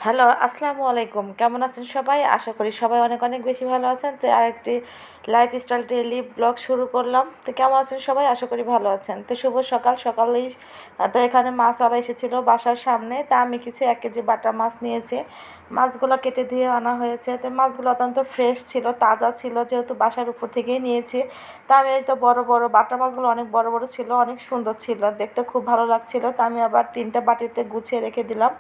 Hello, আসসালামু আলাইকুম। কেমন আছেন সবাই? আশা করি সবাই অনেক অনেক বেশি ভালো আছেন। তো আরেকটি লাইফস্টাইল ডেইলি ব্লগ শুরু করলাম। তো কেমন আছেন সবাই? আশা করি ভালো আছেন। তো শুভ সকাল। সকালেই তো এখানে মাছওয়ালা এসেছিল বাসার সামনে। তা আমি কিছু ১ কেজি বাটা মাছ নিয়েছি। মাছগুলো কেটে ধুয়ে আনা হয়েছে। তো মাছগুলো অত্যন্ত ফ্রেশ ছিল, তাজা ছিল, যেহেতু বাসার উপর থেকেই নিয়েছি। তা আমি এই তো বড় বড় বাটা মাছগুলো অনেক বড় বড় ছিল, অনেক সুন্দর ছিল, দেখতে খুব ভালো লাগছিল। তা আমি আবার ৩টা বাটিতে গুছিয়ে রেখে দিলাম।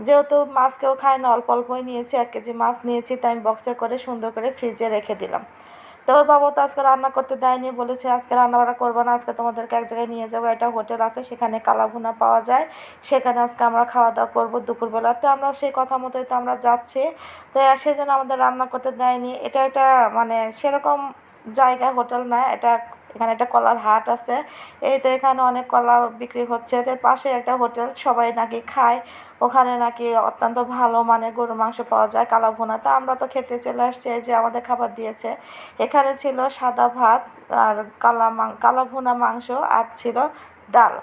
যেহেতু মাছ কেউ খায় না, অল্প অল্পই নিয়েছি, ১ কেজি মাছ নিয়েছি, তাই আমি বক্সে করে সুন্দর করে ফ্রিজে রেখে দিলাম। তো ওর বাবা তো আজকে রান্না করতে দেয়নি, বলেছে আজকে রান্না বান্না করবো না, আজকে তোমাদেরকে এক জায়গায় নিয়ে যাবো, একটা হোটেল আছে সেখানে কালাভুনা পাওয়া যায়, সেখানে আজকে আমরা খাওয়া দাওয়া করবো দুপুরবেলা। তো আমরা সেই কথা মতোই তো আমরা যাচ্ছি। তো সেই জন্য আমাদের রান্না করতে দেয়নি। এটা একটা মানে সেরকম জায়গা, হোটেল না এটা। এখানে একটা কলার হাট আছে। এই তো এখানে অনেক কলা বিক্রি হচ্ছে, এদের পাশে একটা হোটেল, সবাই নাকি খায়। ওখানে নাকি অত্যন্ত ভালো মানের গরুর মাংস পাওয়া যায়, কালা ভুনা। তা আমরা তো খেতে চলে আসছি, এই যে আমাদের খাবার দিয়েছে। এখানে ছিল সাদা ভাত আর কালা ভুনা মাংস, আর ছিল ডাল।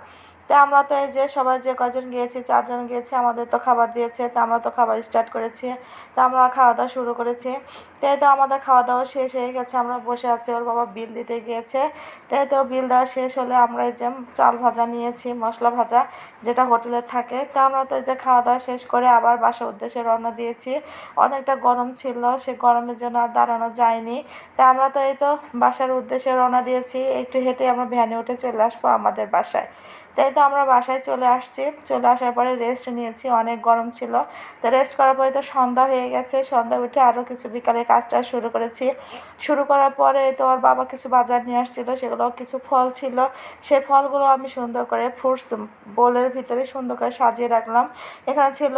তো আমরা তো এই যে সবাই যে কজন গিয়েছি, 4 জন গিয়েছি, আমাদের তো খাবার দিয়েছে। তো আমরা তো খাবার স্টার্ট করেছি। তো আমরা খাওয়া দাওয়া শুরু করেছি। তো এই তো আমাদের খাওয়া দাওয়া শেষ হয়ে গেছে, আমরা বসে আছি, ওর বাবা বিল দিতে গিয়েছে। তো এই তো বিল দেওয়া শেষ হলে আমরা এই যে চাল ভাজা নিয়েছি, মশলা ভাজা, যেটা হোটেলে থাকে। তো আমরা তো এই যে খাওয়া দাওয়া শেষ করে আবার বাসার উদ্দেশ্যে রওনা দিয়েছি। অনেকটা গরম ছিল, সে গরমের জন্য আর দাঁড়ানো যায়নি। তা আমরা তো এই তো বাসার উদ্দেশ্যে রওনা দিয়েছি, একটু হেঁটে আমরা ভ্যানে উঠে চলে আসবো আমাদের বাসায়। তাই তো আমরা বাসায় চলে আসছি। চলে আসার পরে রেস্ট নিয়েছি, অনেক গরম ছিল। তো রেস্ট করার পরে তো সন্ধ্যা হয়ে গেছে, সন্ধ্যা উঠে আরও কিছু বিকালে কাজটা শুরু করেছি। শুরু করার পরে তো ওর বাবা কিছু বাজার নিয়ে আসছিলো, সেগুলো কিছু ফল ছিল। সেই ফলগুলো আমি সুন্দর করে ফ্রুটস বোলের ভিতরে সুন্দর করে সাজিয়ে রাখলাম। এখানে ছিল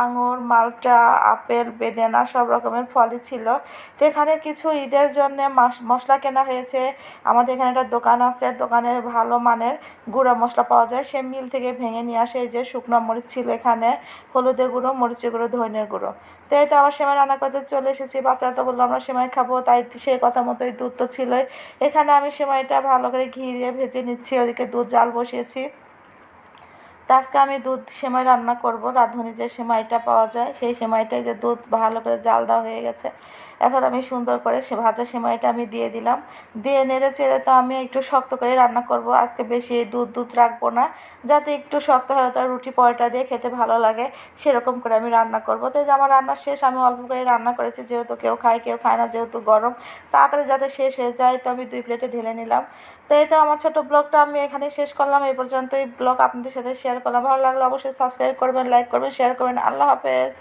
আঙুর, মালটা, আপেল, বেদানা, সব রকমের ফলই ছিল। তো এখানে কিছু ঈদের জন্য মশলা কেনা হয়েছে। আমাদের এখানে একটা দোকান আছে, দোকানে ভালো মানের গুঁড়া মশলা পাওয়া যায়, সে মিল থেকে ভেঙে নিয়ে আসে। এই যে শুকনো মরিচ ছিল এখানে, হলুদের গুঁড়ো, মরিচের গুঁড়ো, ধনিয়ার গুঁড়ো। তো এই তো আবার সেমাই রান্না করতে চলে এসেছি। বাচ্চারা তো বললো আমরা সেমাই খাবো, তাই সেই কথা মতোই দুধ তো ছিলই। এখানে আমি সেমাইটা ভালো করে ঘি দিয়ে ভেজে নিচ্ছি, ওদিকে দুধ জাল বসিয়েছি। তো আজকে আমি দুধ সেমাই রান্না করব, রাঁধুনি যে সেমাইটা পাওয়া যায় সেই সেমাইটাই, যে দুধ ভালো করে জাল দেওয়া হয়ে গেছে। এখন আমি সুন্দর করে সে ভাজা সেমাইটা আমি দিয়ে দিলাম। দিয়ে নেড়ে চেড়ে তো আমি একটু শক্ত করে রান্না করব আজকে, বেশি দুধ দুধ রাখবো না, যাতে একটু শক্ত হয়, তার রুটি পরোটা দিয়ে খেতে ভালো লাগে, সেরকম করে আমি রান্না করব। তো এই যে আমার রান্না শেষ, আমি অল্প করে রান্না করেছি, যেহেতু কেউ খায় কেউ খায় না, যেহেতু গরম, তাড়াতাড়ি যাতে শেষ হয়ে যায়, তো আমি 2 প্লেটে ঢেলে নিলাম। তো এই তো আমার ছোটো ব্লগটা আমি এখানেই শেষ করলাম। এই পর্যন্তই ব্লগ আপনাদের সাথে শেয়ার করলাম। ভালো লাগলে অবশ্যই সাবস্ক্রাইব করবেন, লাইক করবেন, শেয়ার করবেন। আল্লাহ হাফেজ।